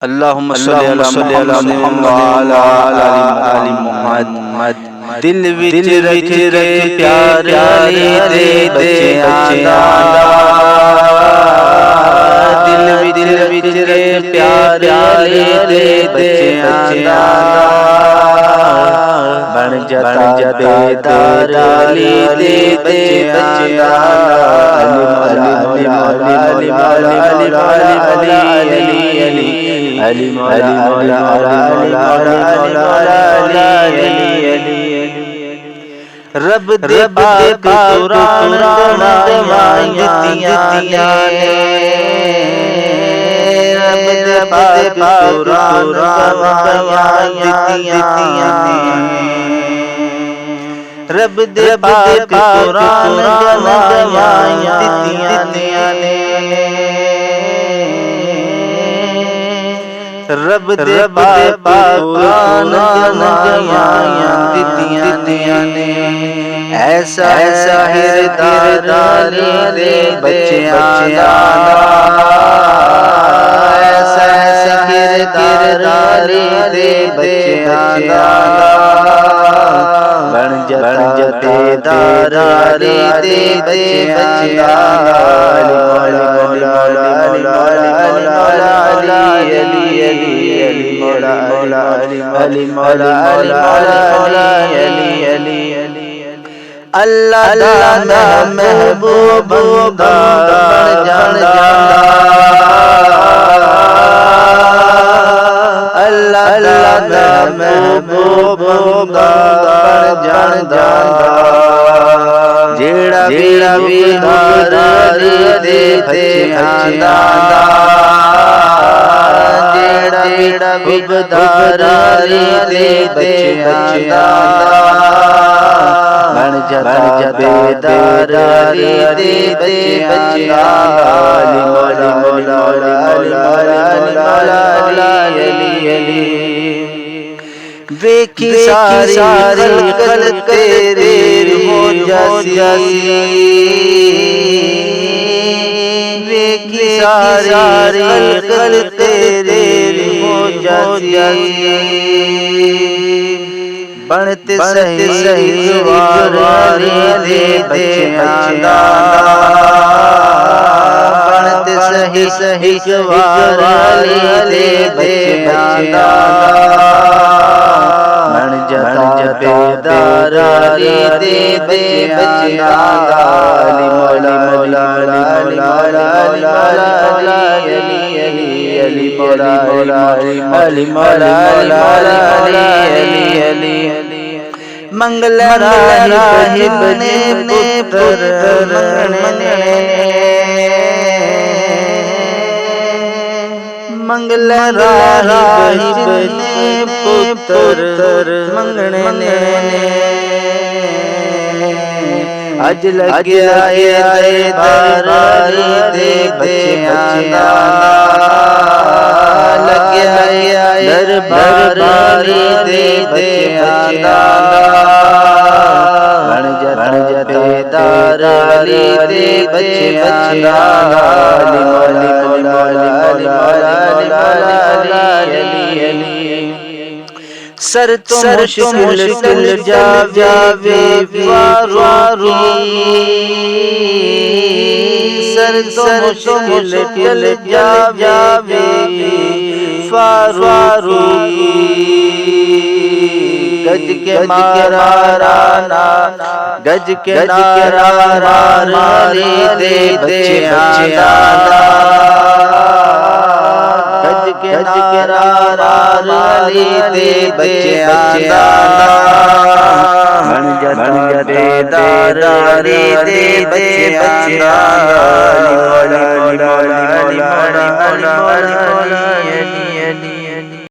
अल्लाहुम्मा सल्ली अला मुहम्मद व अला आलि मुहम्मद। दिल विच रच के प्यार अली दे बच्चियां दा, दिल विच रच के प्यार अली दे बच्चियां दा, बन जाता बेदार अली दे बच्चियां दा। अली मौला मौला रब दे पाक कुरान गवाहियां दित्तियां ने, रब दे पाक कुरान गवाहियां दित्तियां ने, रब दे पाक कुरान गवाहियां दित्तियां ने, रब दे पाक कुरान गवाहियां दित्तियां ने। ऐसा हिरदार अली दे बच्चियां दा, ऐसा हिरदार अली दे बच्चियां दा, बन जाता बेदार अली दे बच्चियां दा। अल्लाह दा महबूब बंदा बन जांदा, अल्लाह दा महबूब बंदा बन जांदा। जेड़ा भी दार अली दे बच्चियां दा, जेड़ा भी दार अली दे बच्चियां दा, बन जाता बेदार अली दे बच्चियां दा। वेखी सारी खल्क तेरे हो जासी, वेखी सारी खल्क तेरे हो जासी, बनते सही गवार अली दे बच्चियां दा, बनते सही गवार अली दे बच्चियां दा, बन जाता बेदार अली दे बच्चियां दा। अली मौला मौला अली मौला अली मौला मंगल राहिब ने पुत्र मंगने, मंगल राहिब ने पुत्र मंगने, अज लगे आए दरबार दे बच्चियां दा, लगे आए दरबार दे बच्चियां दा, बन जाता बेदार अली दे बच्चियां दा। सर तो मुश्किल जावे फारूकी, सर तो मुश्किल जावे फारूकी, गज के मारा गज के नारा अली दे बच्चियां दा, गज के नारा अली दे बच्चियां दा, बन जाता बेदार अली दे बच्चियां दा।